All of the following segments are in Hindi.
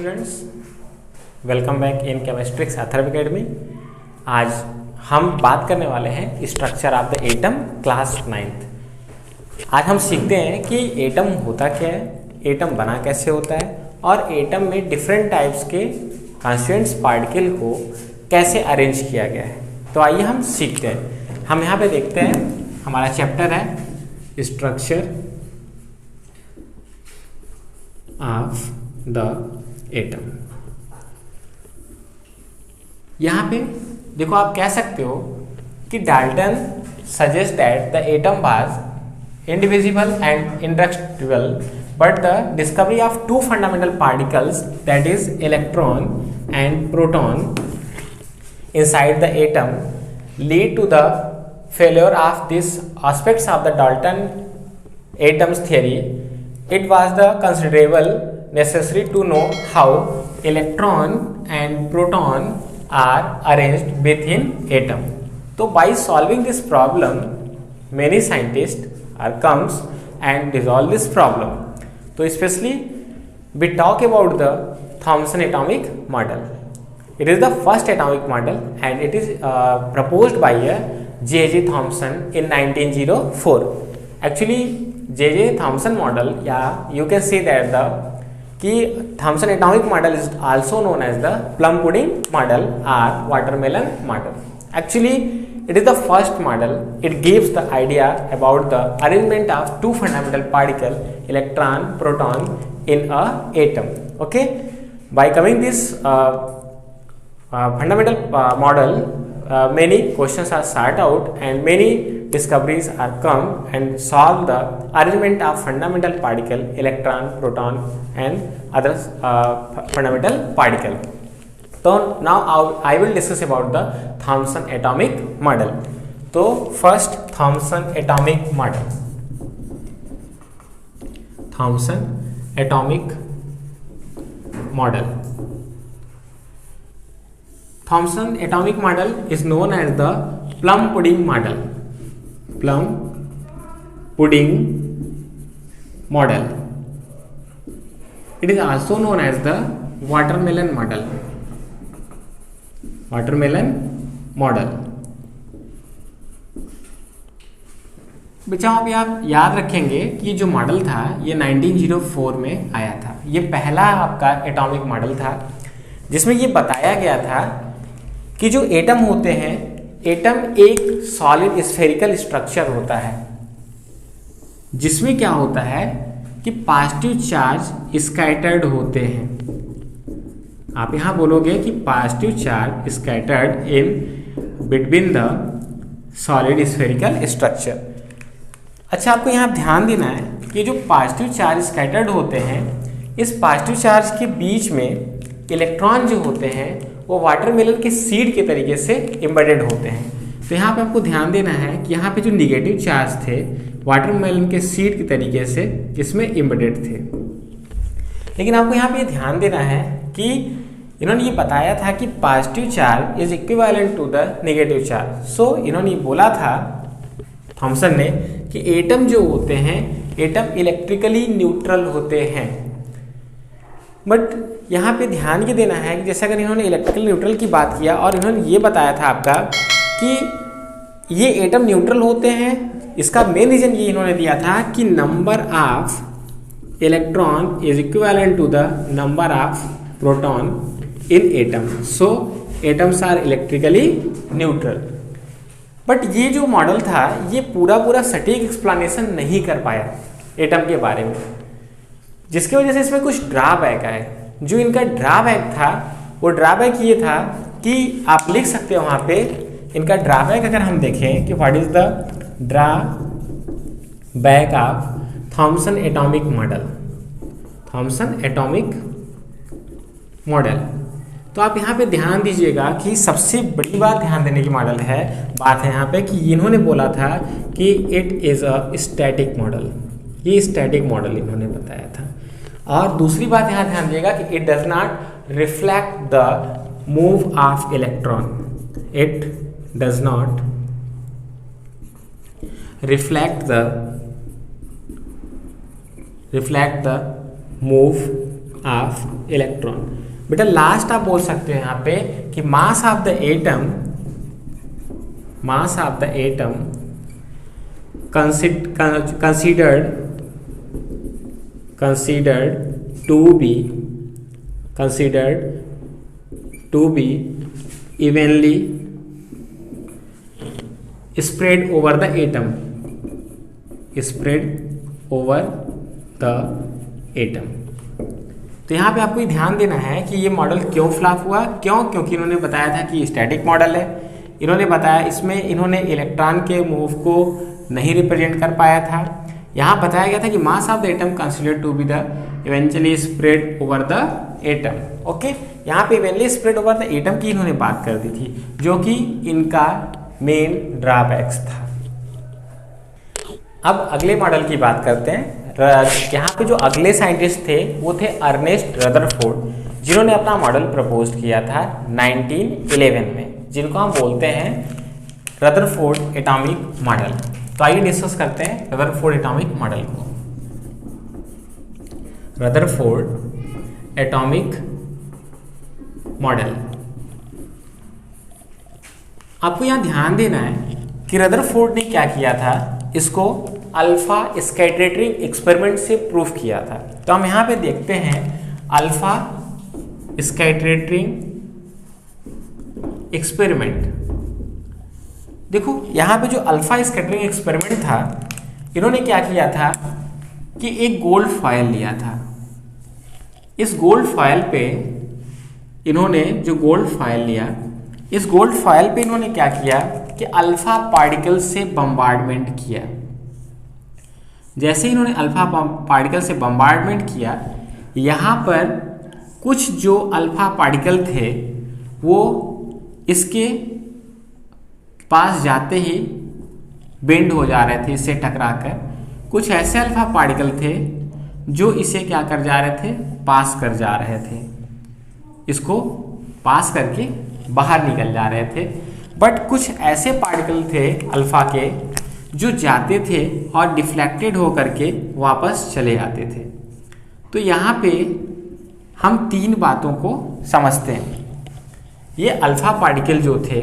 Students, welcome back in Chemistrix Atharva academy. आज हम बात करने वाले हैं structure of the atom class 9th। आज हम सीखते हैं कि एटम होता क्या है, एटम बना कैसे होता है और एटम में डिफरेंट टाइप्स के कॉन्स्टिट्यूएंट्स पार्टिकल को कैसे अरेंज किया गया है। तो आइए हम सीखते हैं। हम यहाँ पे देखते हैं, हमारा चैप्टर है स्ट्रक्चर ऑफ द एटम। यहाँ पे देखो, आप कह सकते हो कि Dalton suggest that the atom was indivisible and indestructible, but the discovery of two fundamental particles, that is electron and proton inside the atom, lead to the failure of these aspects of the Dalton atoms theory. It was the considerable necessary to know how electron and proton are arranged within atom. So by solving this problem, many scientists are comes and resolve this problem. So especially we talk about the Thomson atomic model. It is the first atomic model and it is proposed by J.J. Thomson in 1904. Actually, J.J. Thomson model, you can say that the Thomson atomic model is also known as the plum pudding model or watermelon model. Actually, it is the first model. It gives the idea about the arrangement of two fundamental particles, electron, proton, in a atom. Okay, by coming this fundamental model, many questions are sought out and many discoveries are come and solve the arrangement of fundamental particle, electron, proton and other fundamental particle. So now I will discuss about the Thomson atomic model. So first, Thomson atomic model. Thomson atomic model. Thomson atomic model is known as the plum pudding model. Plum pudding model. It is also known as the watermelon model. Watermelon model. बच्चों, अभी आप याद रखेंगे कि ये जो मॉडल था ये 1904 में आया था। ये पहला आपका एटॉमिक मॉडल था जिसमें ये बताया गया था कि जो एटम होते हैं, एटम एक सॉलिड स्फेरिकल स्ट्रक्चर होता है जिसमें क्या होता है कि पॉजिटिव चार्ज स्कैटर्ड होते हैं। आप यहां बोलोगे कि positive charge scattered in between the solid spherical structure. अच्छा, आपको यहां ध्यान देना है कि जो पॉजिटिव चार्ज स्कैटर्ड होते हैं, इस पॉजिटिव चार्ज के बीच में इलेक्ट्रॉन जो होते हैं वो वाटरमेलन के सीड के तरीके से एम्बेडेड होते हैं। तो यहाँ पे आपको ध्यान देना है कि यहाँ पे जो निगेटिव चार्ज थे वाटरमेलन के सीड के तरीके से इसमें एम्बेडेड थे। लेकिन आपको यहाँ पे ध्यान देना है कि इन्होंने ये बताया था कि positive charge is equivalent to the negative charge. So इन्होंने ये बोला था, थॉमसन ने, कि एटम जो होते हैं, एटम इलेक्ट्रिकली न्यूट्रल होते हैं। बट यहाँ पे ध्यान ये देना है कि जैसे अगर इन्होंने इलेक्ट्रिकल न्यूट्रल की बात किया और इन्होंने ये बताया था आपका कि ये एटम न्यूट्रल होते हैं, इसका मेन रीजन ये इन्होंने दिया था कि number of electron is equivalent to the number of proton in atom. So atoms are electrically neutral. But ये जो मॉडल था ये पूरा सटीक एक्सप्लेनेशन नहीं कर पाया एटम के बारे में, जिसकी वजह से इसमें कुछ ड्रॉबैक है। जो इनका ड्रॉबैक था वो ड्रॉबैक ये था कि आप लिख सकते हो वहाँ पे इनका ड्रॉबैक, अगर हम देखें कि what is the drawback of Thomson atomic model. Thomson atomic model, तो आप यहाँ पे ध्यान दीजिएगा कि सबसे बड़ी बात ध्यान देने की बात है यहाँ पे कि इन्होंने बोला था कि it is a static model. ये स्टैटिक मॉडल इन्होंने बताया था। और दूसरी बात यहाँ ध्यान दिएगा कि it does not reflect the move of electron. It does not reflect the move of electron. बेटा लास्ट आप बोल सकते हो यहाँ पे कि mass of the atom considered to be evenly spread over the atom, तो यहाँ पे आपको ये ध्यान देना है कि ये मॉडल क्यों फ्लॉप हुआ। क्यों? क्योंकि इन्होंने बताया था कि स्टैटिक मॉडल है। इन्होंने बताया इसमें इन्होंने इलेक्ट्रॉन के मूव को नहीं रिप्रेजेंट कर पाया था। यहाँ बताया गया था कि mass of the atom considered to be the eventually spread over the atom. Okay, यहाँ पे eventually spread over the atom की इन्होंने बात कर दी थी, जो कि इनका मेन ड्रॉबैक्स था। अब अगले मॉडल की बात करते हैं। यहाँ पे जो अगले साइंटिस्ट थे वो थे अर्नेस्ट रदरफोर्ड, जिन्होंने अपना मॉडल प्रपोज किया था 1911 में, जिनको हम बोलते हैं रदरफोर्ड एटॉमिक मॉडल। तो आइए डिस्कस करते हैं रदरफोर्ड एटॉमिक मॉडल को। रदरफोर्ड एटॉमिक मॉडल, आपको यहाँ ध्यान देना है कि रदरफोर्ड ने क्या किया था, इसको अल्फा स्कैटरिंग एक्सपेरिमेंट से प्रूफ किया था। तो हम यहाँ पे देखते हैं अल्फा स्कैटरिंग एक्सपेरिमेंट। देखो यहाँ पे जो अल्फा स्कैटरिंग एक्सपेरिमेंट था, इन्होंने क्या किया था कि एक गोल्ड फॉयल लिया था। इस गोल्ड फॉयल पे इन्होंने जो गोल्ड फॉयल लिया, इस गोल्ड फॉयल पे इन्होंने क्या किया कि अल्फा पार्टिकल से बम्बार्डमेंट किया। जैसे ही इन्होंने अल्फा पार्टिकल से बम्बार्डमेंट किया, यहाँ पर कुछ जो अल्फा पार्टिकल थे वो इसके पास जाते ही बेंड हो जा रहे थे, इससे टकराकर। कुछ ऐसे अल्फा पार्टिकल थे जो इसे क्या कर जा रहे थे, पास कर जा रहे थे, इसको पास करके बाहर निकल जा रहे थे। बट कुछ ऐसे पार्टिकल थे अल्फा के जो जाते थे और डिफ्लेक्टेड हो करके वापस चले आते थे। तो यहाँ पे हम तीन बातों को समझते हैं। ये अल्फा पार्टिकल जो थे,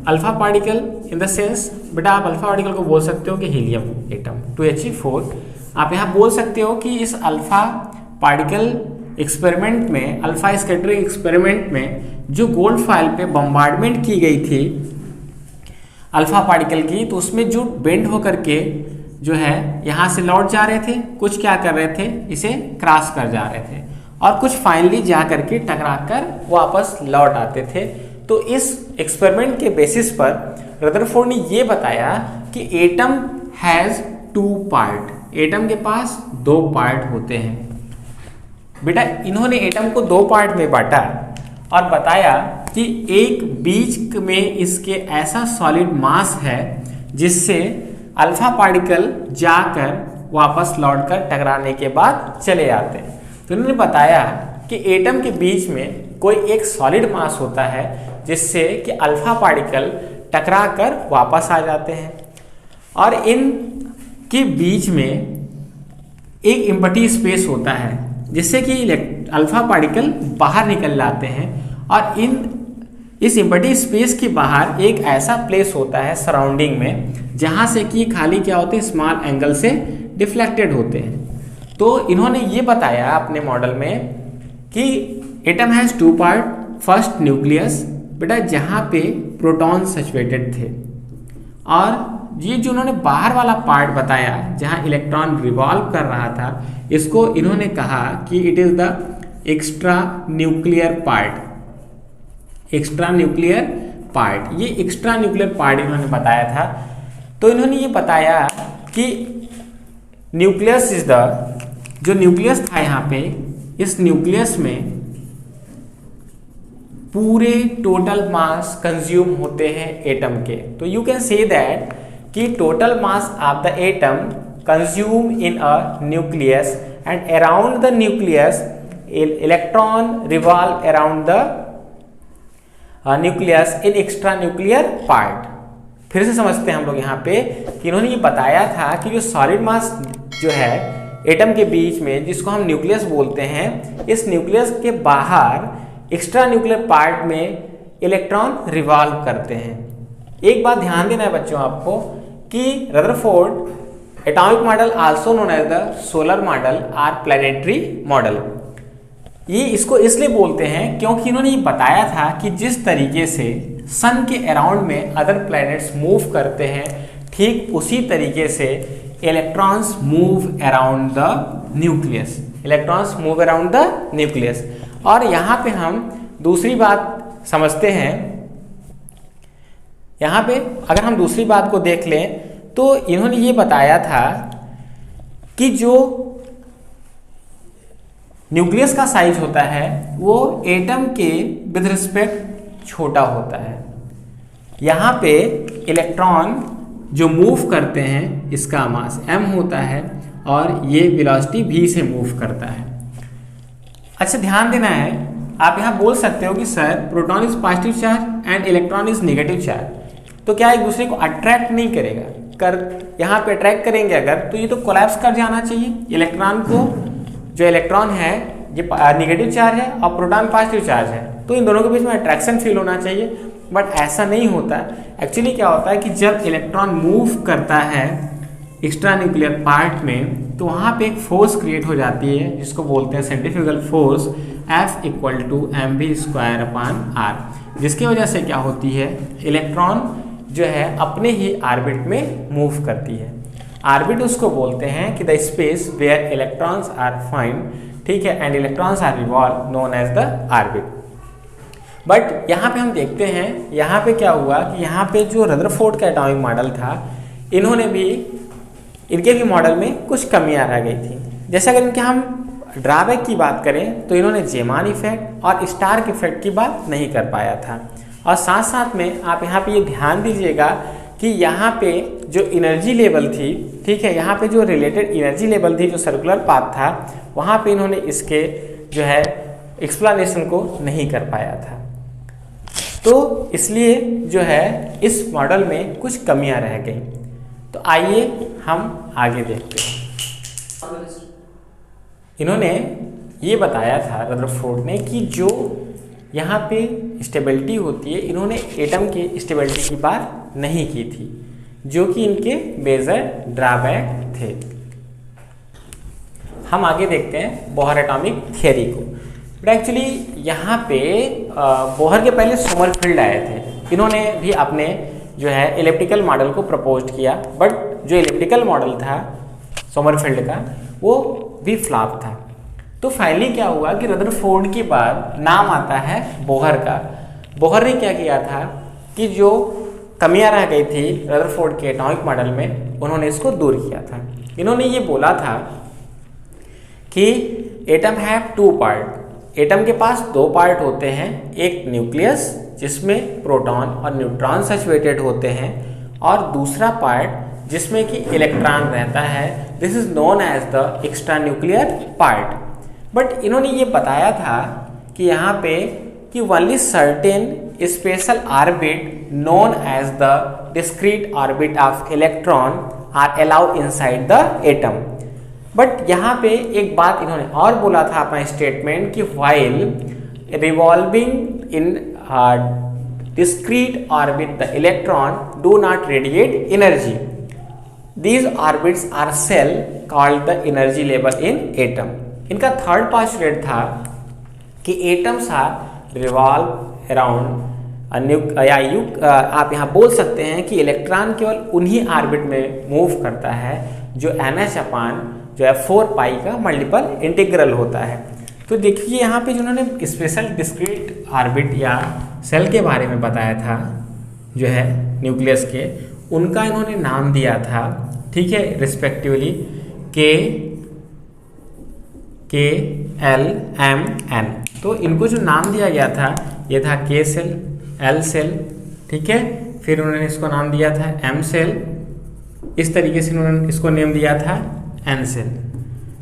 alpha particle in the sense, बेटा आप अल्फा पार्टिकल को बोल सकते हो कि हीलियम एटम 2He4। आप यहाँ बोल सकते हो कि इस अल्फा पार्टिकल एक्सपेरिमेंट में, अल्फा स्कैटरिंग एक्सपेरिमेंट में जो गोल्ड फॉयल पे बम्बार्डमेंट की गई थी अल्फा पार्टिकल की, तो उसमें जो बेंड होकर के जो है यहाँ से लौट जा रहे थे, कुछ क्या कर रहे थे, इसे क्रॉस कर जा रहे थे, और कुछ फाइनली जा करके टकरा कर वापस लौट आते थे। तो इस एक्सपेरिमेंट के बेसिस पर रदरफोर्ड ने ये बताया कि एटम हैज़ 2 पार्ट, एटम के पास 2 पार्ट होते हैं। बेटा इन्होंने एटम को 2 पार्ट में बांटा और बताया कि एक बीच में इसके ऐसा सॉलिड मास है जिससे अल्फा पार्टिकल जाकर वापस लौटकर टकराने के बाद चले आते हैं। तो इन्होंने बताया कि एटम के बीच में कोई एक सॉलिड मास होता है जिससे कि अल्फा पार्टिकल टकरा कर वापस आ जाते हैं, और इन के बीच में एक एम्प्टी स्पेस होता है जिससे कि अल्फा पार्टिकल बाहर निकल जाते हैं, और इस एम्प्टी स्पेस के बाहर एक ऐसा प्लेस होता है सराउंडिंग में जहाँ से कि खाली क्या होते हैं, स्मॉल एंगल से डिफ्लेक्टेड होते हैं। तो इन्होंने ये बताया अपने मॉडल में कि atom has 2 part, first nucleus, बेटा जहाँ पे प्रोटॉन सचुएटेड थे, और ये जो उन्होंने बाहर वाला पार्ट बताया जहाँ इलेक्ट्रॉन रिवॉल्व कर रहा था, इसको इन्होंने कहा कि it is the extra nuclear part. Extra nuclear part, ये एक्स्ट्रा न्यूक्लियर पार्ट इन्होंने बताया था। तो इन्होंने ये बताया कि न्यूक्लियस इज द, जो न्यूक्लियस था यहाँ पे, इस न्यूक्लियस में पूरे टोटल मास कंज्यूम होते हैं एटम के। तो यू कैन से दैट कि total mass of the atom consume in a nucleus, and around the nucleus electron revolve around the nucleus in extra nuclear part. फिर से समझते हैं हम लोग यहाँ पे कि इन्होंने ये बताया था कि जो सॉलिड मास जो है एटम के बीच में, जिसको हम न्यूक्लियस बोलते हैं, इस न्यूक्लियस के बाहर एक्स्ट्रा न्यूक्लियर पार्ट में इलेक्ट्रॉन रिवॉल्व करते हैं। एक बात ध्यान देना है बच्चों आपको कि Rutherford atomic model also known as the solar model or planetary model, ये इसको इसलिए बोलते हैं क्योंकि इन्होंने ये बताया था कि जिस तरीके से सन के अराउंड में अदर प्लैनेट्स मूव करते हैं, ठीक उसी तरीके से electrons move around the nucleus, electrons move around the nucleus. और यहाँ पे हम दूसरी बात समझते हैं, यहाँ पे अगर हम दूसरी बात को देख लें तो इन्होंने ये बताया था कि जो न्यूक्लियस का साइज होता है वो एटम के विद रिस्पेक्ट छोटा होता है। यहाँ पे इलेक्ट्रॉन जो मूव करते हैं इसका मास m होता है और ये वेलोसिटी v से मूव करता है। अच्छा ध्यान देना है, आप यहाँ बोल सकते हो कि sir proton is positive charge and electron is negative charge, तो क्या एक दूसरे को अट्रैक्ट नहीं करेगा? यहाँ पे अट्रैक्ट करेंगे अगर, तो ये तो कोलैप्स कर जाना चाहिए। इलेक्ट्रॉन को, जो इलेक्ट्रॉन है ये नेगेटिव चार्ज है और प्रोटॉन पॉजिटिव चार्ज है, तो इन दोनों के बीच में अट्रैक्शन फील होना चाहिए, बट ऐसा नहीं होता। एक्चुअली क्या होता है कि जब इलेक्ट्रॉन मूव करता है एक्स्ट्रा न्यूक्लियर पार्ट में, तो वहाँ पे एक फोर्स क्रिएट हो जाती है जिसको बोलते हैं सेंट्रीफ्यूगल फोर्स F = mv²/r, जिसकी वजह से क्या होती है, इलेक्ट्रॉन जो है अपने ही ऑर्बिट में मूव करती है। ऑर्बिट उसको बोलते हैं कि the space where electrons are find, ठीक है, and electrons are revolve known as the orbit. But यहाँ पे हम देखते हैं, यहाँ पे क्या हुआ कि यहाँ पे जो रदरफोर्ड का एटॉमिक मॉडल था, इनके भी मॉडल में कुछ कमियां रह गई थी। जैसे अगर इनके हम ड्रॉबैक की बात करें तो इन्होंने जेमान इफेक्ट और स्टार्क इफेक्ट की बात नहीं कर पाया था। और साथ साथ में आप यहाँ पे ये ध्यान दीजिएगा कि यहाँ पे जो एनर्जी लेवल थी, ठीक है, यहाँ पे जो रिलेटेड एनर्जी लेवल थी, जो सर्कुलर पाथ था, वहाँ पे इन्होंने इसके जो है एक्सप्लेनेशन को नहीं कर पाया था। तो इसलिए जो है इस मॉडल में कुछ कमियां रह गई। तो आइए हम आगे देखते हैं। इन्होंने ये बताया था रदरफोर्ड ने कि जो यहाँ पे स्टेबिलिटी होती है, इन्होंने एटम की स्टेबिलिटी की बात नहीं की थी, जो कि इनके मेजर ड्रॉबैक थे। हम आगे देखते हैं बोहर एटॉमिक थियरी को। बट एक्चुअली यहाँ पे बोहर के पहले सोमरफील्ड आए थे। इन्होंने भी अपने जो है इलिप्टिकल मॉडल को प्रपोज किया, बट जो इलिप्टिकल मॉडल था सोमरफील्ड का वो भी फ्लॉप था। तो फाइनली क्या हुआ कि रदरफोर्ड के बाद नाम आता है बोहर का। बोहर ने क्या किया था कि जो कमियां रह गई थी रदरफोर्ड के एटॉमिक मॉडल में, उन्होंने इसको दूर किया था। इन्होंने ये बोला था कि atom have two part, atom के पास दो पार्ट होते हैं, एक न्यूक्लियस जिसमें प्रोटॉन और न्यूट्रॉन सचुएटेड होते हैं, और दूसरा पार्ट जिसमें कि इलेक्ट्रॉन रहता है, this is known as the extra nuclear part. But इन्होंने ये बताया था कि यहाँ पे कि only certain special orbit known as the discrete orbit of electron are allowed inside the atom. But यहाँ पे एक बात इन्होंने और बोला था अपना स्टेटमेंट कि while revolving in discrete orbit the electron do not radiate energy. These orbits are cell called the energy level in atom. इनका थर्ड पोस्टुलेट था कि एटम्स आर रिवॉल्व अराउंड आप यहाँ बोल सकते हैं कि इलेक्ट्रॉन केवल उन्हीं ऑर्बिट में मूव करता है जो NH/, जो है 4 पाई का मल्टीपल इंटीग्रल होता है। तो देखिए यहाँ पे जिन्होंने स्पेशल डिस्क्रीट ऑर्बिट या सेल के बारे में बताया था, जो है न्यूक्लियस के, उनका इन्होंने नाम दिया था, ठीक है, रिस्पेक्टिवली KLMN। तो इनको जो नाम दिया गया था ये था K सेल, L सेल, ठीक है, फिर उन्होंने इसको नाम दिया था M सेल, इस तरीके से उन्होंने इसको नेम दिया था N सेल।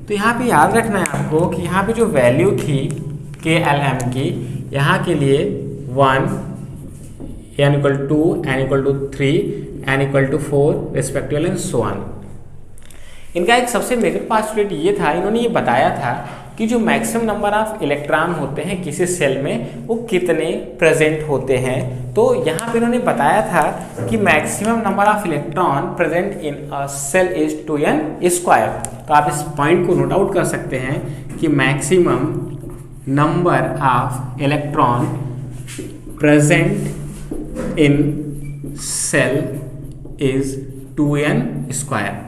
तो यहाँ पे याद रखना है आपको कि यहाँ पे जो वैल्यू थी KLM की, यहाँ के लिए 1, n = 2, n = 3, n = 4 respectively and so on. इनका एक सबसे मेजर पोस्टुलेट ये था, इन्होंने ये बताया था कि जो मैक्सिमम नंबर ऑफ इलेक्ट्रॉन होते हैं किसी सेल में वो कितने प्रेजेंट होते हैं। तो यहाँ पे इन्होंने बताया था कि maximum number of electron present in a shell is 2n²। तो आप इस पॉइंट को नोट आउट कर सकते हैं कि maximum number of electron present in shell is 2n²।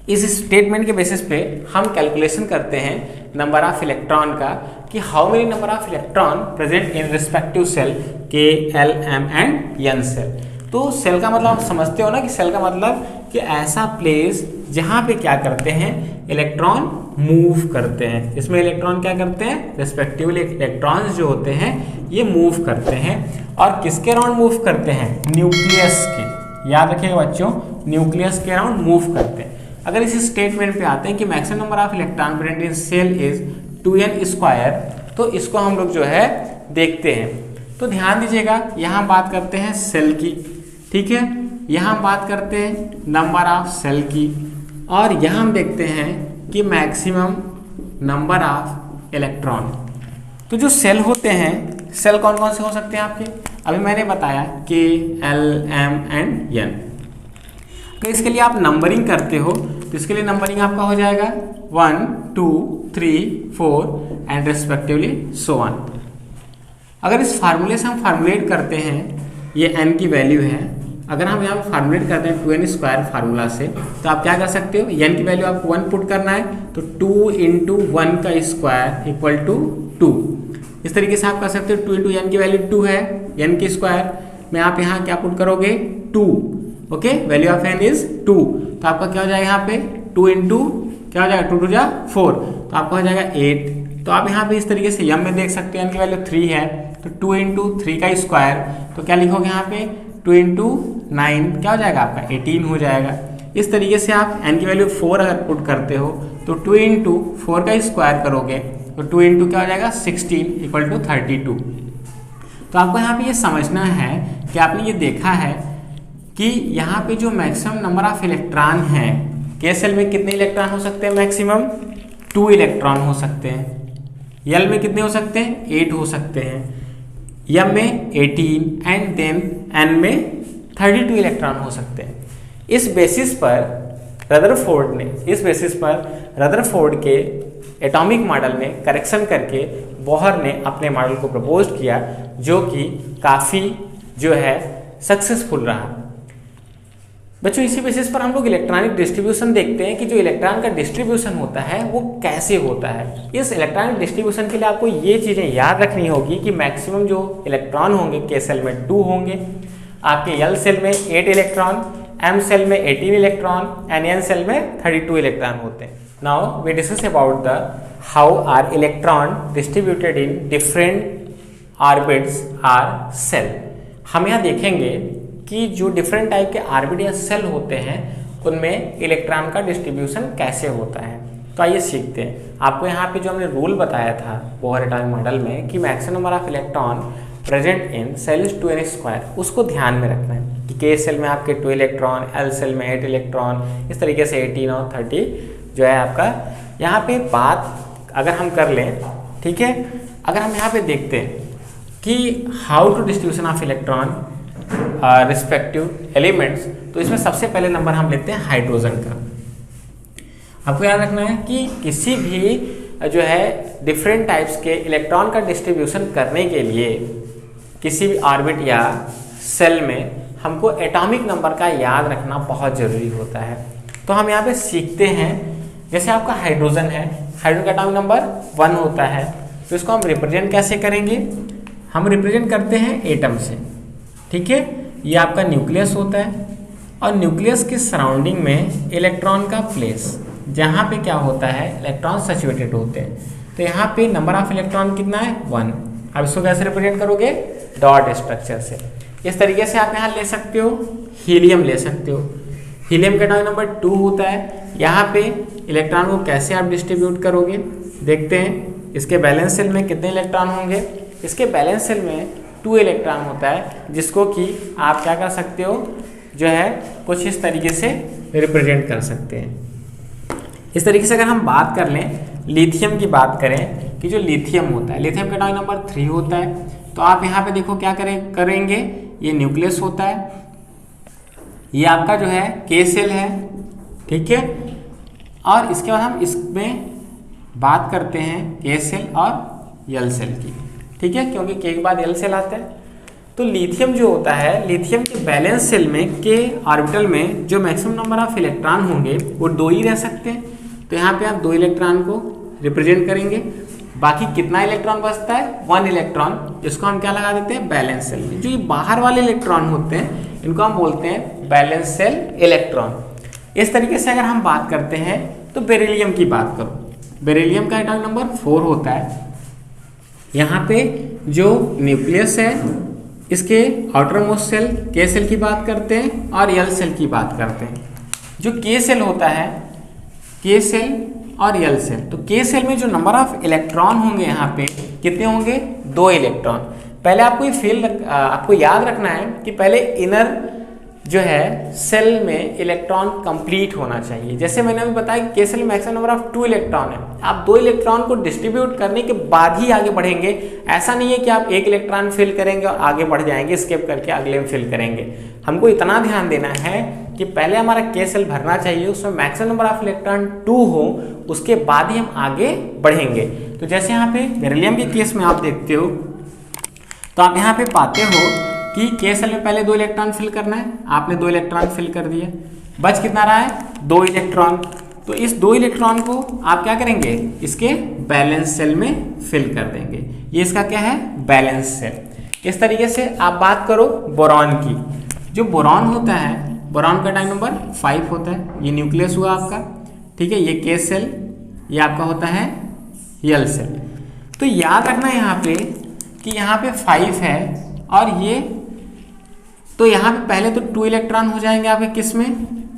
इस स्टेटमेंट के बेसिस पे हम कैलकुलेशन करते हैं नंबर ऑफ इलेक्ट्रॉन का कि how many number of electron present in respective shell K, L, M and N shell. तो सेल का मतलब आप समझते हो ना कि सेल का मतलब कि ऐसा प्लेस जहाँ पे क्या करते हैं, इलेक्ट्रॉन मूव करते हैं। इसमें इलेक्ट्रॉन क्या करते हैं, रिस्पेक्टिवली इलेक्ट्रॉन्स जो होते हैं ये मूव करते हैं। और किसके अराउंड मूव करते हैं, न्यूक्लियस के, याद रखिएगा बच्चों, न्यूक्लियस के अराउंड मूव करते हैं। अगर इस स्टेटमेंट पे आते हैं कि maximum number of electron present in shell is 2n², तो इसको हम लोग जो है देखते हैं। तो ध्यान दीजिएगा, यहाँ बात करते हैं सेल की, ठीक है, यहाँ बात करते हैं नंबर ऑफ सेल की, और यहाँ हम देखते हैं कि मैक्सिमम नंबर ऑफ इलेक्ट्रॉन। तो जो सेल होते हैं, सेल कौन कौन से हो सकते हैं आपके, अभी मैंने बताया कि एल, एम एंड एन। तो इसके लिए आप नंबरिंग करते हो तो इसके लिए नंबरिंग आपका हो जाएगा 1, 2, 3, 4 एंड रेस्पेक्टिवली सो ऑन। अगर इस फार्मूले से हम फार्मूलेट करते हैं, ये n की वैल्यू है, अगर हम यहाँ फार्मूलेट करते हैं 2n² फार्मूला से, तो आप क्या कर सकते हो, n की वैल्यू आपको 1 पुट करना है, तो 2 × 1 का स्क्वायर इक्वल टू 2। इस तरीके से आप कर सकते हो, 2 × n की वैल्यू 2 है, n की स्क्वायर में आप यहाँ क्या पुट करोगे, 2, okay, value of n is 2। तो आपका क्या हो जाएगा यहाँ पे, 2 × क्या हो जाएगा, 2 × 2 = 4, तो आपका हो जाएगा 8। तो आप यहाँ पे इस तरीके से m में देख सकते हो n की वैल्यू 3 है, तो 2 × 3 का स्क्वायर, तो क्या लिखोगे यहाँ पे, 2 × 9 क्या हो जाएगा आपका 18 हो जाएगा। इस तरीके से आप n की वैल्यू 4 अगर पुट करते हो तो 2 × 4 का स्क्वायर करोगे तो 2 × क्या हो जाएगा 16 = 32। तो आपको यहाँ पे ये समझना है कि आपने ये देखा है कि यहाँ पे जो मैक्सिमम नंबर ऑफ इलेक्ट्रॉन है, के सेल में कितने इलेक्ट्रॉन हो सकते हैं, मैक्सिमम 2 इलेक्ट्रॉन हो सकते हैं। यल में कितने हो सकते हैं, 8 हो सकते हैं। यम में 18 एंड देन एन में 32 इलेक्ट्रॉन हो सकते हैं। इस बेसिस पर रदरफोर्ड के एटॉमिक मॉडल में करेक्शन करके बोहर ने अपने मॉडल को प्रपोज किया, जो कि काफ़ी जो है सक्सेसफुल रहा। बच्चों इसी बेसिस पर हम लोग इलेक्ट्रॉनिक डिस्ट्रीब्यूशन देखते हैं कि जो इलेक्ट्रॉन का डिस्ट्रीब्यूशन होता है वो कैसे होता है। इस इलेक्ट्रॉनिक डिस्ट्रीब्यूशन के लिए आपको ये चीज़ें याद रखनी होगी कि मैक्सिमम जो इलेक्ट्रॉन होंगे के सेल में 2 होंगे, आपके यल सेल में 8 इलेक्ट्रॉन, एम सेल में 18 इलेक्ट्रॉन एंड एन सेल में 32 इलेक्ट्रॉन होते हैं। Now we discuss about the how are electron distributed in different orbits or shell. हम यहाँ देखेंगे कि जो डिफरेंट टाइप के ऑर्बिट या सेल होते हैं उनमें इलेक्ट्रॉन का डिस्ट्रीब्यूशन कैसे होता है। तो आइए सीखते हैं। आपको यहाँ पे जो हमने रूल बताया था बोहर एटॉमिक मॉडल में कि maximum number of electron present in shell is 2n², उसको ध्यान में रखना है कि के सेल में आपके 2 इलेक्ट्रॉन, एल सेल में 8 इलेक्ट्रॉन, इस तरीके से 18 और 30 जो है आपका यहाँ पे बात अगर हम कर लें, ठीक है। अगर हम यहाँ पे देखते हैं कि how to distribution of electron respective elements, तो इसमें सबसे पहले नंबर हम लेते हैं हाइड्रोजन का। आपको याद रखना है कि किसी भी जो है डिफरेंट टाइप्स के इलेक्ट्रॉन का डिस्ट्रीब्यूशन करने के लिए किसी भी ऑर्बिट या सेल में हमको एटॉमिक नंबर का याद रखना बहुत ज़रूरी होता है। तो हम यहाँ पे सीखते हैं, जैसे आपका हाइड्रोजन है, हाइड्रोजन का एटॉमिक नंबर 1 होता है, तो इसको हम रिप्रेजेंट कैसे करेंगे, हम रिप्रेजेंट करते हैं एटम से, ठीक है। ये आपका न्यूक्लियस होता है और न्यूक्लियस के सराउंडिंग में इलेक्ट्रॉन का प्लेस, जहाँ पे क्या होता है इलेक्ट्रॉन सैचुरेटेड होते हैं। तो यहाँ पे नंबर ऑफ इलेक्ट्रॉन कितना है 1। अब इसको कैसे रिप्रेजेंट करोगे, डॉट स्ट्रक्चर से। इस तरीके से आप यहाँ ले सकते हो, हीलियम ले सकते हो। हीलियम का एटॉमिक नंबर 2 होता है। यहाँ पे इलेक्ट्रॉन को कैसे आप डिस्ट्रीब्यूट करोगे, देखते हैं। इसके बैलेंस सेल में कितने इलेक्ट्रॉन होंगे, इसके बैलेंस सेल में 2 इलेक्ट्रॉन होता है, जिसको कि आप क्या कर सकते हो, जो है कुछ इस तरीके से रिप्रेजेंट कर सकते हैं। इस तरीके से अगर हम बात कर लें लिथियम की बात करें कि जो लिथियम होता है, लिथियम का एटॉमिक नंबर 3 होता है। तो आप यहाँ पे देखो क्या करेंगे, ये न्यूक्लियस होता है, ये आपका जो है के सेल है, ठीक है। और इसके बाद हम इसमें बात करते हैं के सेल और यल सेल की, ठीक है, क्योंकि के के बाद यल सेल आता है। तो लिथियम जो होता है, लिथियम के बैलेंस सेल में के ऑर्बिटल में जो मैक्सिमम नंबर ऑफ इलेक्ट्रॉन होंगे वो 2 ही रह सकते हैं। तो यहाँ पे आप 2 इलेक्ट्रॉन को रिप्रेजेंट करेंगे, बाकी कितना इलेक्ट्रॉन बचता है, 1 इलेक्ट्रॉन, जिसको हम क्या लगा देते हैं बैलेंस सेल में। जो ये बाहर वाले इलेक्ट्रॉन होते हैं इनको हम बोलते हैं बैलेंस सेल इलेक्ट्रॉन। इस तरीके से अगर हम बात करते हैं तो बेरिलियम की बात करो, बेरिलियम का एटॉमिक नंबर 4 होता है। यहाँ पे जो न्यूक्लियस है इसके आउटर मोस्ट सेल के सेल की बात करते हैं और यल सेल की बात करते हैं। जो के सेल होता है, के सेल और यल सेल, तो के सेल में जो नंबर ऑफ इलेक्ट्रॉन होंगे यहाँ पे कितने होंगे, 2 इलेक्ट्रॉन। पहले आपको याद रखना है कि पहले इनर जो है सेल में इलेक्ट्रॉन कंप्लीट होना चाहिए। जैसे मैंने अभी बताया के सेल में मैक्सिमम नंबर ऑफ 2 इलेक्ट्रॉन है, आप 2 इलेक्ट्रॉन को डिस्ट्रीब्यूट करने के बाद ही आगे बढ़ेंगे। ऐसा नहीं है कि आप 1 इलेक्ट्रॉन फिल करेंगे और आगे बढ़ जाएंगे, स्किप करके अगले में फिल करेंगे। हमको इतना ध्यान देना है कि पहले हमारा के सेल भरना चाहिए, उसमें मैक्सिमम नंबर ऑफ इलेक्ट्रॉन 2 हो, उसके बाद ही हम आगे बढ़ेंगे। तो जैसे यहाँ पे बेरिलियम के केस में आप देखते हो तो आप यहाँ पे पाते हो कि के सेल में पहले 2 इलेक्ट्रॉन फिल करना है, आपने 2 इलेक्ट्रॉन फिल कर दिए, बच कितना रहा है, 2 इलेक्ट्रॉन। तो इस 2 इलेक्ट्रॉन को आप क्या करेंगे, इसके बैलेंस सेल में फिल कर देंगे। ये इसका क्या है, बैलेंस सेल। इस तरीके से आप बात करो बोरॉन की। जो बोरॉन होता है, बोरॉन का एटॉमिक नंबर 5 होता है, ये न्यूक्लियस हुआ आपका, ठीक है, ये के सेल, ये आपका होता है यल सेल। तो याद रखना यहाँ पे कि यहाँ पे 5 है और ये, तो यहाँ पे पहले तो 2 इलेक्ट्रॉन हो जाएंगे आपके किस में,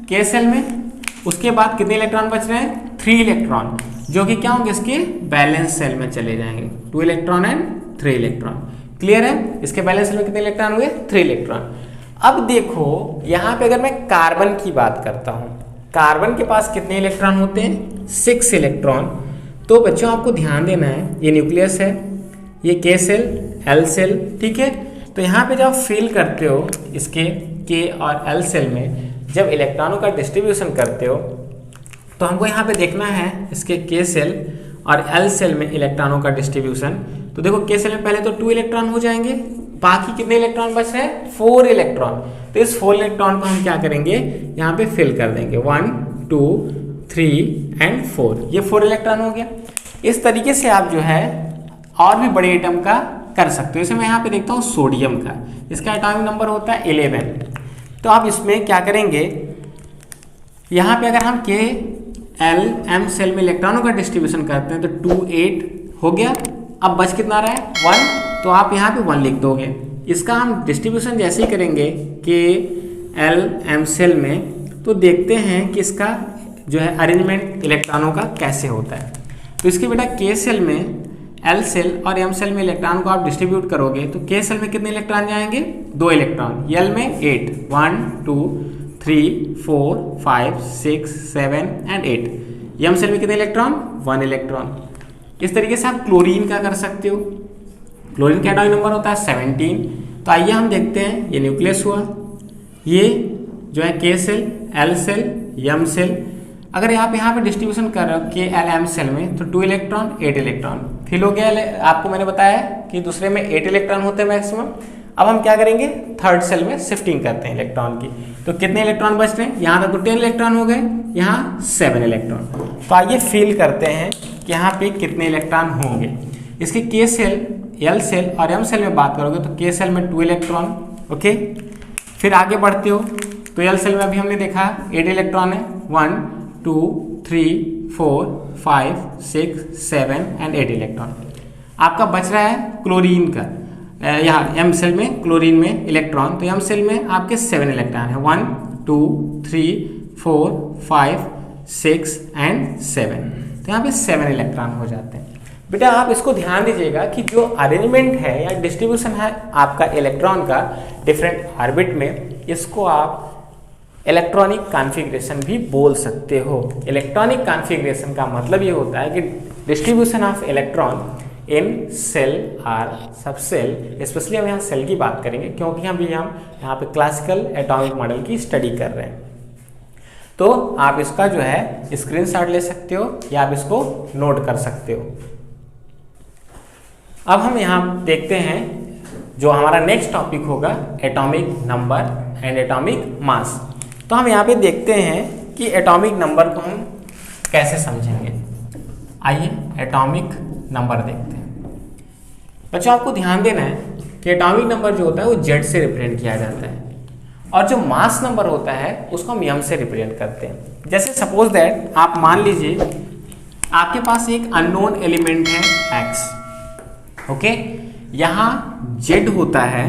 के सेल में। उसके बाद कितने इलेक्ट्रॉन बच रहे हैं, 3 इलेक्ट्रॉन, जो कि क्या होंगे, इसके बैलेंस सेल में चले जाएंगे। 2 इलेक्ट्रॉन एंड 3 इलेक्ट्रॉन, क्लियर है। इसके बैलेंस सेल में कितने इलेक्ट्रॉन हुए, 3 इलेक्ट्रॉन। अब देखो यहाँ पे अगर मैं कार्बन की बात करता हूँ, कार्बन के पास कितने इलेक्ट्रॉन होते हैं, 6 इलेक्ट्रॉन। तो बच्चों आपको ध्यान देना है, ये न्यूक्लियस है, ये के सेल, एल सेल, ठीक है। तो यहाँ पे जब फिल करते हो इसके के और एल सेल में, जब इलेक्ट्रॉनों का डिस्ट्रीब्यूशन करते हो तो हमको यहाँ पे देखना है इसके के सेल और एल सेल में इलेक्ट्रॉनों का डिस्ट्रीब्यूशन। तो देखो के सेल में पहले तो 2 इलेक्ट्रॉन हो जाएंगे, बाकी कितने इलेक्ट्रॉन बच रहे हैं, 4 इलेक्ट्रॉन। तो इस 4 इलेक्ट्रॉन को हम क्या करेंगे, यहाँ पे फिल कर देंगे, 1 2 3 एंड 4, ये 4 इलेक्ट्रॉन हो गया। इस तरीके से आप जो है और भी बड़े एटम का कर सकते हो। जैसे मैं यहाँ पे देखता हूँ सोडियम का, इसका एटॉमिक नंबर होता है 11। तो आप इसमें क्या करेंगे, यहाँ पे अगर हम के एल एम सेल में इलेक्ट्रॉनों का डिस्ट्रीब्यूशन करते हैं तो 2 8 हो गया। अब बच कितना रहा है, 1, तो आप यहाँ पे 1 लिख दोगे। इसका हम डिस्ट्रीब्यूशन जैसे ही करेंगे के एल एम सेल में, तो देखते हैं कि इसका जो है अरेंजमेंट इलेक्ट्रॉनों का कैसे होता है। तो इसके बेटा के सेल में, एल सेल और एम सेल में इलेक्ट्रॉन को आप डिस्ट्रीब्यूट करोगे तो के सेल में कितने इलेक्ट्रॉन जाएंगे, 2 इलेक्ट्रॉन, यल में 8, 1 2 3 4 5 6 7 एंड 8। एम सेल में कितने इलेक्ट्रॉन, 1 इलेक्ट्रॉन। इस तरीके से आप क्लोरीन का कर सकते हो, क्लोरीन का एटॉमिक नंबर होता है 17। तो आइए हम देखते हैं, ये न्यूक्लियस हुआ, ये जो है K shell, L shell, M shell. अगर आप यहाँ पे डिस्ट्रीब्यूशन कर रहे हो के एल एम सेल में तो 2 इलेक्ट्रॉन 8 इलेक्ट्रॉन फिल हो गया। आपको मैंने बताया कि दूसरे में 8 इलेक्ट्रॉन होते हैं मैक्सिमम। अब हम क्या करेंगे, थर्ड सेल में शिफ्टिंग करते हैं इलेक्ट्रॉन की। तो कितने इलेक्ट्रॉन बच रहे हैं, यहाँ तक तो 10 इलेक्ट्रॉन हो गए, यहाँ 7 इलेक्ट्रॉन। तो आइए फिल करते हैं कि यहाँ पे कितने इलेक्ट्रॉन होंगे। इसके के सेल, एल सेल और एम सेल में बात करोगे तो के सेल में 2 इलेक्ट्रॉन, ओके। फिर आगे बढ़ते हो तो एल सेल में अभी हमने देखा 8 इलेक्ट्रॉन है, 1 2 3 4 5 6 7 एंड 8 इलेक्ट्रॉन। आपका बच रहा है क्लोरीन का, यहाँ एम सेल में क्लोरीन में इलेक्ट्रॉन, तो एम सेल में आपके 7 इलेक्ट्रॉन है, 1 2 3 4 5 6 एंड 7। तो यहाँ पे 7 इलेक्ट्रॉन हो जाते हैं। बेटा आप इसको ध्यान दीजिएगा कि जो अरेंजमेंट है या डिस्ट्रीब्यूशन है आपका इलेक्ट्रॉन का डिफरेंट ऑर्बिट में, इसको आप इलेक्ट्रॉनिक कॉन्फ़िगरेशन भी बोल सकते हो। इलेक्ट्रॉनिक कॉन्फ़िगरेशन का मतलब ये होता है कि distribution of electron in shell और सब सेल, स्पेशली हम यहाँ सेल की बात करेंगे क्योंकि हम यहाँ पे क्लासिकल एटॉमिक मॉडल की स्टडी कर रहे हैं। तो आप इसका जो है स्क्रीनशॉट ले सकते हो या आप इसको नोट कर सकते हो। अब हम यहाँ देखते हैं जो हमारा नेक्स्ट टॉपिक होगा atomic number and atomic mass. तो हम यहाँ पे देखते हैं कि एटॉमिक नंबर को हम कैसे समझेंगे। आइए एटॉमिक नंबर देखते हैं। बच्चों आपको ध्यान देना है कि एटॉमिक नंबर जो होता है वो जेड से रिप्रेजेंट किया जाता है और जो मास नंबर होता है उसको हम एम से रिप्रेजेंट करते हैं। जैसे सपोज दैट आप मान लीजिए आपके पास एक अननोन एलिमेंट है एक्स, ओके, यहाँ जेड होता है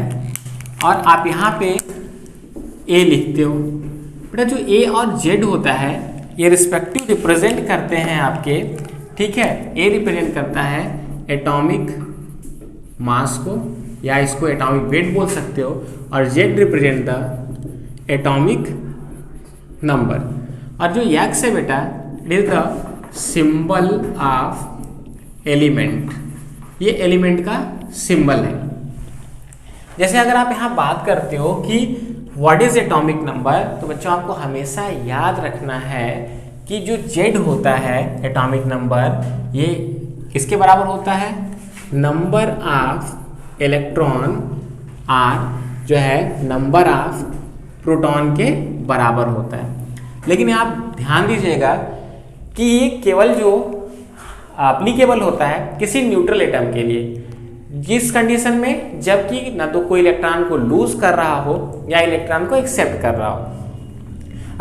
और आप यहाँ पे ए लिखते हो। बेटा जो ए और जेड होता है ये रिस्पेक्टिव रिप्रेजेंट करते हैं आपके, ठीक है, ए रिप्रेजेंट करता है एटॉमिक मास को या इसको एटॉमिक वेट बोल सकते हो और Z represent the atomic number. और जो एक्स है बेटा it is the symbol of element, ये एलिमेंट का सिंबल है। जैसे अगर आप यहाँ बात करते हो कि व्हाट इज एटॉमिक नंबर, तो बच्चों आपको हमेशा याद रखना है कि जो जेड होता है एटॉमिक नंबर ये किसके बराबर होता है, नंबर ऑफ इलेक्ट्रॉन आर जो है नंबर ऑफ प्रोटॉन के बराबर होता है। लेकिन आप ध्यान दीजिएगा कि ये केवल जो एप्लीकेबल होता है किसी न्यूट्रल एटम के लिए, जिस कंडीशन में जबकि ना तो कोई इलेक्ट्रॉन को लूज कर रहा हो या इलेक्ट्रॉन को एक्सेप्ट कर रहा हो।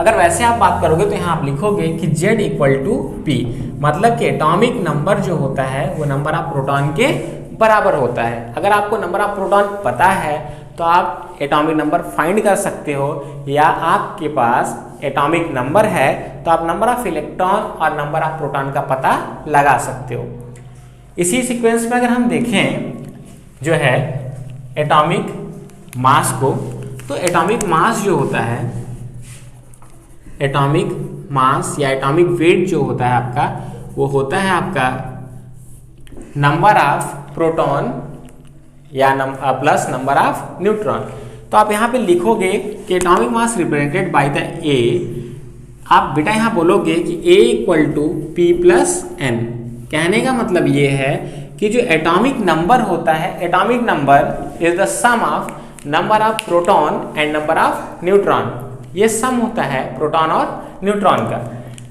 अगर वैसे आप बात करोगे तो यहाँ आप लिखोगे कि Z इक्वल टू P, मतलब कि एटॉमिक नंबर जो होता है वो नंबर ऑफ प्रोटॉन के बराबर होता है। अगर आपको नंबर ऑफ प्रोटॉन पता है तो आप एटॉमिक नंबर फाइंड कर सकते हो, या आपके पास एटॉमिक नंबर है तो आप नंबर ऑफ इलेक्ट्रॉन और नंबर ऑफ प्रोटॉन का पता लगा सकते हो। इसी सीक्वेंस में अगर हम देखें जो है एटॉमिक मास को, तो एटॉमिक मास जो होता है, एटॉमिक मास या एटॉमिक वेट जो होता है आपका, वो होता है आपका नंबर ऑफ प्रोटॉन या प्लस नंबर ऑफ न्यूट्रॉन। तो आप यहाँ पे लिखोगे कि atomic mass represented by the A, आप बेटा यहाँ बोलोगे कि A equal to P plus N. कहने का मतलब ये है कि जो एटॉमिक नंबर होता है, atomic number is the sum of number of proton and number of neutron. ये सम होता है प्रोटॉन और न्यूट्रॉन का।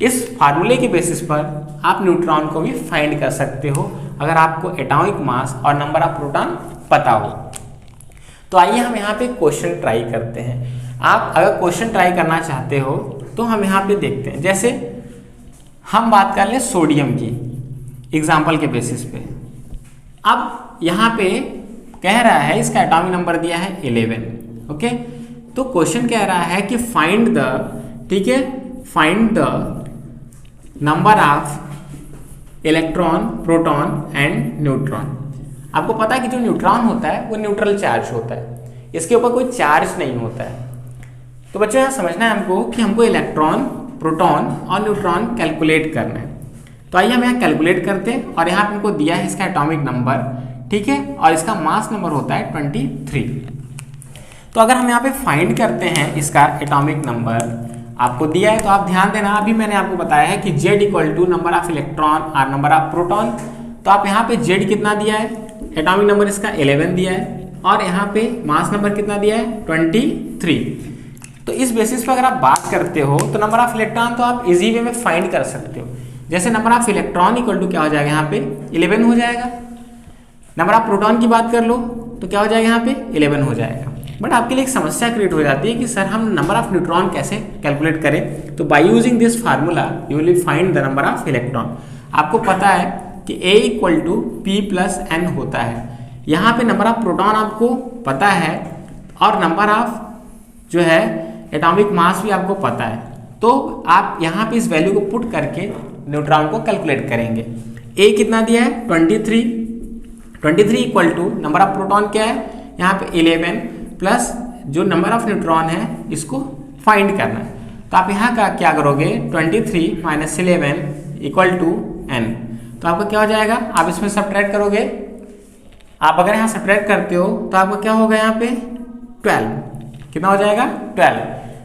इस फार्मूले के बेसिस पर आप न्यूट्रॉन को भी फाइंड कर सकते हो अगर आपको एटॉमिक मास और नंबर ऑफ प्रोटॉन पता हो। तो आइए हम यहाँ पे क्वेश्चन ट्राई करते हैं। आप अगर क्वेश्चन ट्राई करना चाहते हो तो हम यहाँ पे देखते हैं। जैसे हम बात कर लें सोडियम की एग्जाम्पल के बेसिस पे। अब यहाँ पे कह रहा है इसका एटॉमिक नंबर दिया है 11, ओके। तो क्वेश्चन कह रहा है कि फाइंड द, ठीक है, find the number of electron, proton and neutron. आपको पता है कि जो न्यूट्रॉन होता है वो न्यूट्रल चार्ज होता है, इसके ऊपर कोई चार्ज नहीं होता है। तो बच्चों यहाँ समझना है हमको कि हमको इलेक्ट्रॉन, प्रोटॉन और न्यूट्रॉन कैलकुलेट करना है। तो आइए हम यहाँ कैलकुलेट करते हैं और यहाँ पे हमको दिया है इसका एटॉमिक नंबर, ठीक है, और इसका मास नंबर होता है 23। तो अगर हम यहाँ पे फाइंड करते हैं इसका एटॉमिक नंबर आपको दिया है, तो आप ध्यान देना, अभी मैंने आपको बताया है कि Z equal to number of electron और नंबर ऑफ प्रोटॉन। तो आप यहाँ पे Z कितना दिया है, एटॉमिक नंबर इसका 11 दिया है और यहाँ पे मास नंबर कितना दिया है 23। तो इस बेसिस पर अगर आप बात करते हो तो नंबर ऑफ इलेक्ट्रॉन तो आप इजी वे में फाइंड कर सकते हो। जैसे number of electron equal to क्या हो जाएगा, यहाँ पे 11 हो जाएगा। नंबर ऑफ प्रोटॉन की बात कर लो तो क्या हो जाएगा, यहाँ पे 11 हो जाएगा। बट आपके लिए एक समस्या क्रिएट हो जाती है कि सर हम नंबर ऑफ न्यूट्रॉन कैसे कैलकुलेट करें। तो by using this formula you will find the number of electron. आपको पता है कि A equal to P plus N होता है। यहाँ पे नंबर ऑफ प्रोटॉन आपको पता है और नंबर ऑफ जो है एटॉमिक मास भी आपको पता है। तो आप यहाँ पे इस वैल्यू को पुट करके न्यूट्रॉन को कैलकुलेट करेंगे। A कितना दिया है 23 equal to number of proton क्या है यहाँ पे 11 प्लस जो नंबर ऑफ न्यूट्रॉन है इसको फाइंड करना है। तो आप यहाँ का क्या करोगे, 23 माइनस 11 इक्वल टू n, तो आपका क्या हो जाएगा, आप इसमें सब्ट्रैक्ट करोगे, आप अगर यहाँ सब्ट्रैक्ट करते हो तो आपका क्या होगा, यहाँ पे 12, कितना हो जाएगा 12,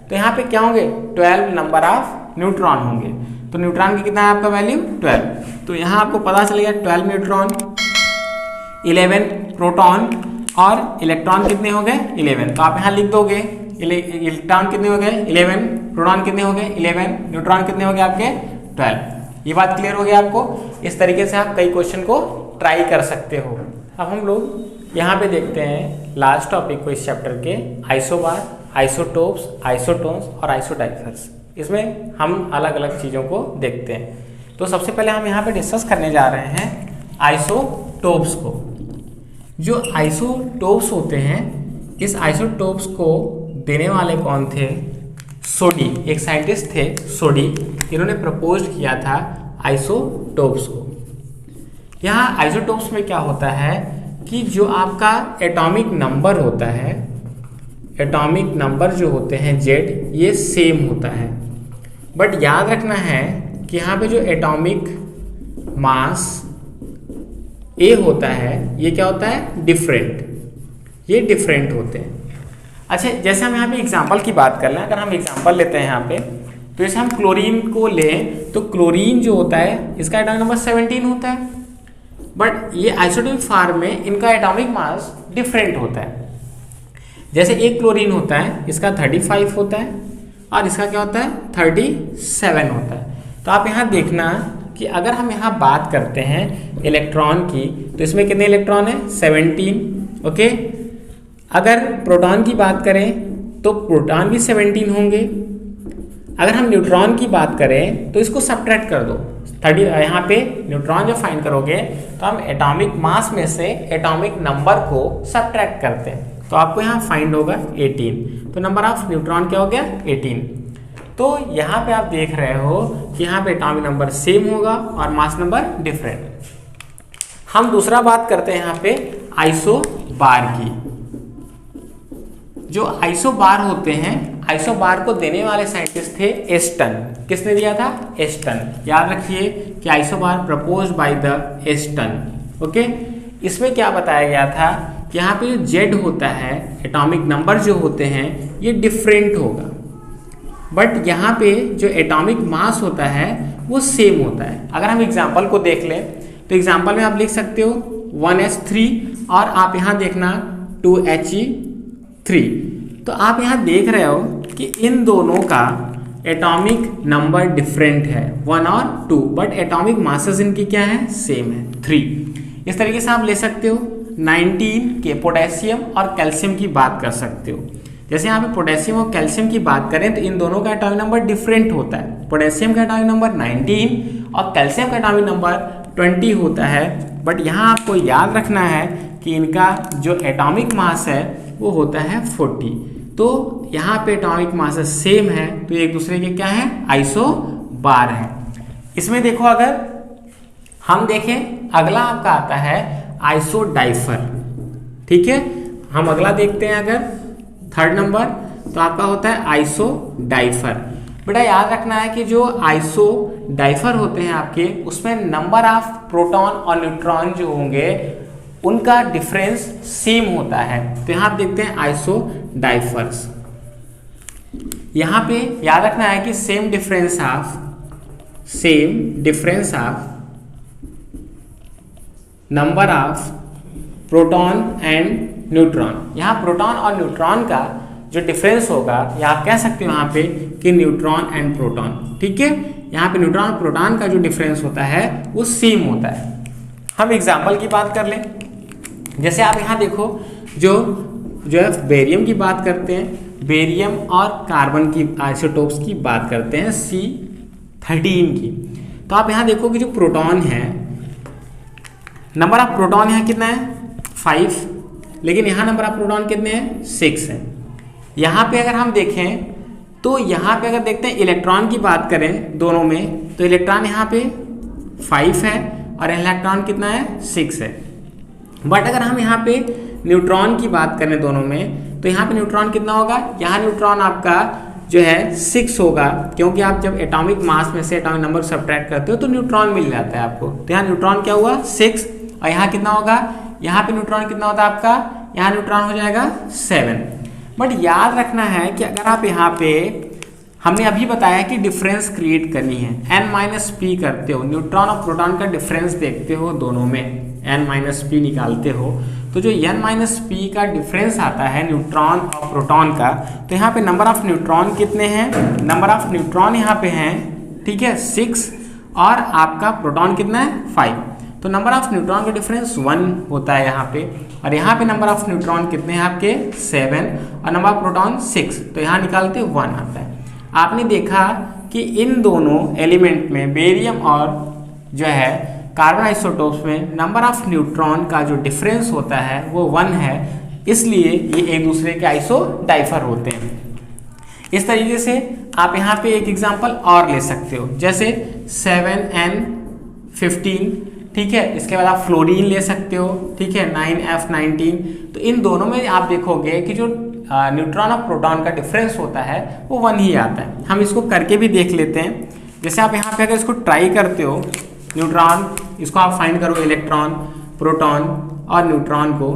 तो यहाँ पे क्या होंगे 12 नंबर ऑफ न्यूट्रॉन होंगे, तो न्यूट्रॉन की कितना है आपका वैल्यू 12, तो यहाँ आपको पता चलेगा 12 न्यूट्रॉन, 11 प्रोटॉन और इलेक्ट्रॉन कितने हो गए 11, तो आप यहाँ लिख दोगे इलेक्ट्रॉन कितने हो गए 11, प्रोटॉन कितने हो गए 11, न्यूट्रॉन कितने हो गए आपके 12। ये बात क्लियर हो गई आपको। इस तरीके से आप कई क्वेश्चन को ट्राई कर सकते हो। अब हम लोग यहाँ पे देखते हैं लास्ट टॉपिक को इस चैप्टर के, आइसोबार, आइसोटोप्स, आइसोटोन्स और आइसोडाइफर्स। इसमें हम अलग अलग चीज़ों को देखते हैं। तो सबसे पहले हम यहाँ पे डिस्कस करने जा रहे हैं आइसोटोप्स को। जो आइसोटोप्स होते हैं, इस आइसोटोप्स को देने वाले कौन थे, सोडी, एक साइंटिस्ट थे सोडी, इन्होंने प्रपोज किया था आइसोटोप्स को। यहाँ आइसोटोप्स में क्या होता है कि जो आपका एटॉमिक नंबर होता है, एटॉमिक नंबर जो होते हैं Z, ये सेम होता है, बट याद रखना है कि यहाँ पे जो एटॉमिक मास A होता है, ये क्या होता है डिफरेंट, ये डिफरेंट होते हैं। अच्छा, जैसे हम यहाँ पे एग्जाम्पल की बात कर लें, अगर हम एग्जाम्पल लेते हैं यहाँ पे, तो जैसे हम क्लोरीन को लें तो क्लोरीन जो होता है इसका एटॉमिक नंबर 17 होता है, बट ये आइसोटोपिक फॉर्म में इनका एटॉमिक मास डिफरेंट होता है। जैसे एक क्लोरीन होता है, इसका 35 होता है और इसका क्या होता है 37 होता है। तो आप यहाँ देखना कि अगर हम यहाँ बात करते हैं इलेक्ट्रॉन की, तो इसमें कितने इलेक्ट्रॉन है 17, ओके। अगर प्रोटॉन की बात करें तो प्रोटॉन भी 17 होंगे। अगर हम न्यूट्रॉन की बात करें तो इसको सब्ट्रैक्ट कर दो 30, यहाँ पे न्यूट्रॉन जब फाइंड करोगे तो हम एटॉमिक मास में से एटॉमिक नंबर को सब्ट्रैक्ट करते हैं, तो आपको यहाँ फाइंड होगा 18, तो नंबर ऑफ न्यूट्रॉन क्या हो गया 18। तो यहाँ पे आप देख रहे हो कि यहाँ पे एटॉमिक नंबर सेम होगा और मास नंबर डिफरेंट। हम दूसरा बात करते हैं यहाँ पे आइसोबार की। जो आइसोबार होते हैं, आइसोबार को देने वाले साइंटिस्ट थे एस्टन। किसने दिया था, एस्टन। याद रखिए कि isobar proposed by the Aston, okay. इसमें क्या बताया गया था कि यहाँ पे जो जेड होता है, एटॉमिक नंबर जो होते हैं ये डिफरेंट होगा, बट यहाँ पे जो एटॉमिक मास होता है वो सेम होता है। अगर हम एग्जाम्पल को देख लें तो एग्जाम्पल में आप लिख सकते हो 1s3 और आप यहाँ देखना 2he3। तो आप यहाँ देख रहे हो कि इन दोनों का एटॉमिक नंबर डिफरेंट है 1 और 2, बट एटॉमिक मासेस इनकी क्या है सेम है 3। इस तरीके से आप ले सकते हो 19 के पोटेशियम और कैल्शियम की बात कर सकते हो। जैसे यहाँ पे पोटेशियम और कैल्शियम की बात करें तो इन दोनों का एटॉमिक नंबर डिफरेंट होता है। पोटेशियम का एटॉमिक नंबर 19 और कैल्शियम का एटॉमिक नंबर 20 होता है, बट यहाँ आपको याद रखना है कि इनका जो एटॉमिक मास है वो होता है 40। तो यहाँ पे एटॉमिक मास सेम है, तो एक दूसरे के क्या है आइसोबार है। इसमें देखो, अगर हम देखें अगला आपका आता है आइसोडाइफर, ठीक है। हम अगला देखते हैं, अगर थर्ड नंबर, तो आपका होता है आइसोडाइफर। बेटा याद रखना है कि जो आइसोडाइफर होते हैं आपके, उसमें नंबर ऑफ प्रोटॉन और न्यूट्रॉन जो होंगे उनका डिफरेंस सेम होता है। तो यहाँ आप देखते हैं आइसोडाइफर्स। यहाँ पे याद रखना है कि same difference of number of proton and neutron. यहाँ प्रोटॉन और न्यूट्रॉन का जो डिफरेंस होगा, या आप कह सकते हो यहाँ पे कि न्यूट्रॉन एंड प्रोटॉन, ठीक है। यहाँ पे न्यूट्रॉन और प्रोटॉन का जो डिफरेंस होता है वो सेम होता है। हम एग्जाम्पल की बात कर लें, जैसे आप यहाँ देखो जो है बेरियम की बात करते हैं, बेरियम और कार्बन की आइसोटोप्स की बात करते हैं C13 की। तो आप यहाँ देखो कि जो प्रोटॉन है, नंबर ऑफ प्रोटॉन यहाँ कितना है 5, लेकिन यहाँ नंबर ऑफ प्रोटॉन कितने हैं 6 है। यहाँ पे अगर हम देखें तो यहाँ पे अगर देखते हैं इलेक्ट्रॉन की बात करें दोनों में, तो इलेक्ट्रॉन यहाँ पे 5 है और इलेक्ट्रॉन कितना है 6 है। बट अगर हम यहाँ पे न्यूट्रॉन की बात करें दोनों में, तो यहाँ पे न्यूट्रॉन कितना होगा, यहाँ न्यूट्रॉन आपका जो है 6 होगा, क्योंकि आप जब एटॉमिक मास में से एटॉमिक नंबर सब्ट्रैक्ट करते हो तो न्यूट्रॉन मिल जाता है आपको। तो यहाँ न्यूट्रॉन क्या हुआ 6, और यहाँ कितना होगा, यहाँ पे न्यूट्रॉन कितना होता है आपका, यहाँ न्यूट्रॉन हो जाएगा 7। बट याद रखना है कि अगर आप यहाँ पे, हमने अभी बताया कि डिफरेंस क्रिएट करनी है, n-p करते हो, न्यूट्रॉन और प्रोटॉन का डिफरेंस देखते हो दोनों में, n-p निकालते हो, तो जो n-p का डिफरेंस आता है न्यूट्रॉन और प्रोटॉन का, तो यहाँ पे नंबर ऑफ न्यूट्रॉन कितने हैं, नंबर ऑफ न्यूट्रॉन यहाँ पे हैं, ठीक है 6, और आपका प्रोटॉन कितना है 5। तो नंबर ऑफ न्यूट्रॉन का डिफरेंस 1 होता है यहाँ पे, और यहाँ पे नंबर ऑफ न्यूट्रॉन कितने हैं आपके 7, और नंबर ऑफ प्रोटॉन 6, तो यहाँ निकालते 1 आता है। आपने देखा कि इन दोनों एलिमेंट में, बेरियम और जो है कार्बन आइसोटोप्स में, नंबर ऑफ न्यूट्रॉन का जो डिफरेंस होता है वो 1 है, इसलिए ये एक दूसरे के आइसोडाइफर होते हैं। इस तरीके से आप यहाँ पे एक एग्जांपल और ले सकते हो, जैसे 7n15, ठीक है। इसके बाद आप फ्लोरीन ले सकते हो, ठीक है, 9f19। तो इन दोनों में आप देखोगे कि जो न्यूट्रॉन और प्रोटॉन का डिफरेंस होता है वो 1 ही आता है। हम इसको करके भी देख लेते हैं। जैसे आप यहाँ पे अगर इसको ट्राई करते हो, न्यूट्रॉन, इसको आप फाइंड करो इलेक्ट्रॉन, प्रोटॉन और न्यूट्रॉन को,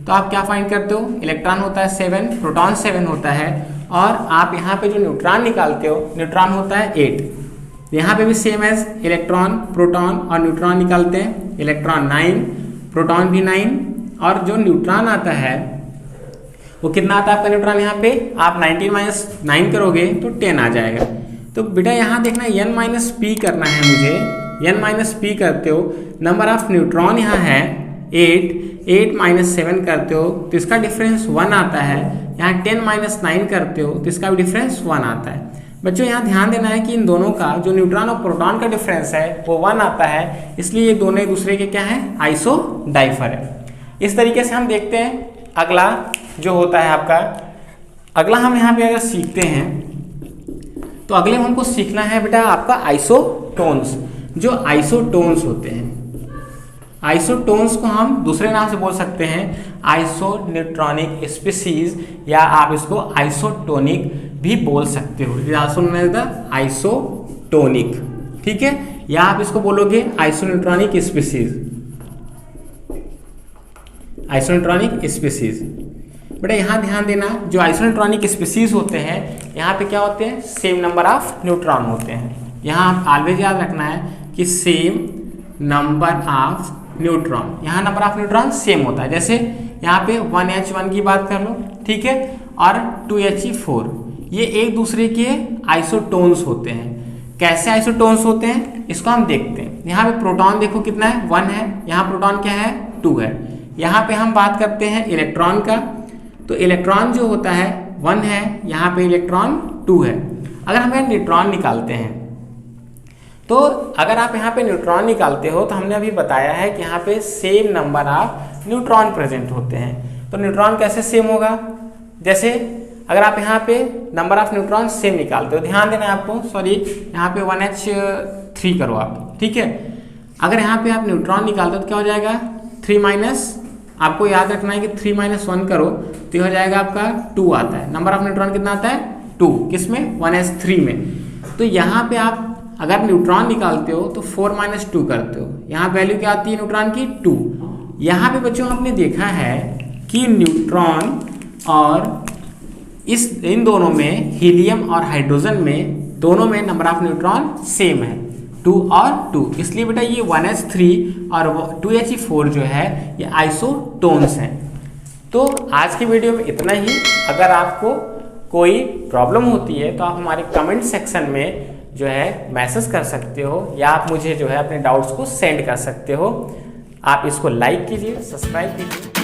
तो आप क्या फाइंड करते हो, इलेक्ट्रॉन होता है 7, प्रोटॉन 7 होता है, और आप यहाँ पे जो न्यूट्रॉन निकालते हो, न्यूट्रॉन होता है 8। यहाँ पे भी सेम एज इलेक्ट्रॉन, प्रोटॉन और न्यूट्रॉन निकालते हैं, इलेक्ट्रॉन 9, प्रोटॉन भी 9, और जो न्यूट्रॉन आता है वो कितना आता है आपका न्यूट्रॉन, यहाँ पे आप 19 - 9 करोगे तो 10 आ जाएगा। तो बेटा यहाँ देखना n-p करना है मुझे, n-p करते हो, नंबर ऑफ न्यूट्रॉन यहाँ है 8 - 7 करते हो तो इसका डिफरेंस 1 आता है, यहाँ 10 - 9 करते हो तो इसका भी डिफरेंस 1 आता है। बच्चों यहाँ ध्यान देना है कि इन दोनों का जो न्यूट्रॉन और प्रोटॉन का डिफरेंस है वो 1 आता है, इसलिए ये दोनों एक दूसरे के क्या है, आइसोडाइफर है। इस तरीके से हम देखते हैं अगला जो होता है आपका, अगला हम यहाँ पे अगर सीखते हैं तो अगले में हमको सीखना है बेटा आपका आइसोटोन्स। जो आइसोटोन्स होते हैं, आइसोटोन्स को हम दूसरे नाम से बोल सकते हैं आइसोन्यूट्रॉनिक स्पीसीज, या आप इसको आइसोटोनिक भी बोल सकते हो, आइसोटोनिक, ठीक है, या आप इसको बोलोगे आइसोन्यूट्रॉनिक स्पीसीज, आइसोन्यूट्रॉनिक स्पीसीज। बेटा यहाँ ध्यान देना, जो आइसोन्यूट्रॉनिक स्पीसीज होते हैं यहाँ पे क्या होते हैं, सेम नंबर ऑफ न्यूट्रॉन होते हैं। यहाँ आप ऑलवेज याद रखना है कि सेम नंबर ऑफ न्यूट्रॉन, यहाँ नंबर ऑफ न्यूट्रॉन सेम होता है। जैसे यहाँ पे 1H1 की बात कर लो, ठीक है, और 2He4, ये एक दूसरे के आइसोटोन्स होते हैं। कैसे आइसोटोन्स होते हैं इसको हम देखते हैं। यहाँ पे प्रोटॉन देखो कितना है, 1 है, यहाँ प्रोटॉन क्या है, 2 है। यहाँ पे हम बात करते हैं इलेक्ट्रॉन का, तो इलेक्ट्रॉन जो होता है 1 है, यहाँ पे इलेक्ट्रॉन 2 है। अगर हम यहाँ न्यूट्रॉन निकालते हैं, तो अगर आप यहाँ पे न्यूट्रॉन निकालते हो तो हमने अभी बताया है कि यहाँ पे same number of neutron present होते हैं। तो न्यूट्रॉन कैसे सेम होगा, जैसे अगर आप यहाँ पे नंबर ऑफ न्यूट्रॉन सेम निकालते हो, ध्यान देना है आपको, सॉरी यहाँ पे 1H3 करो आप, ठीक है। अगर यहाँ पे आप न्यूट्रॉन निकालते हो तो क्या हो जाएगा, 3 आपको याद रखना है कि 3 - 1 करो तो हो जाएगा आपका 2 आता है। नंबर ऑफ न्यूट्रॉन कितना आता है, 2, किसमें, 1S3 में। तो यहाँ पे आप अगर न्यूट्रॉन निकालते हो तो 4 - 2 करते हो, यहाँ वैल्यू क्या आती है न्यूट्रॉन की, 2। यहाँ पे बच्चों आपने देखा है कि न्यूट्रॉन और इन दोनों में, हीलियम और हाइड्रोजन में, दोनों में नंबर ऑफ न्यूट्रॉन सेम है, 2 और 2। इसलिए बेटा ये 1H3 और 2He4 जो है ये आइसोटोन्स हैं। तो आज की वीडियो में इतना ही। अगर आपको कोई प्रॉब्लम होती है तो आप हमारे कमेंट सेक्शन में जो है मैसेज कर सकते हो, या आप मुझे जो है अपने डाउट्स को सेंड कर सकते हो। आप इसको लाइक कीजिए, सब्सक्राइब कीजिए।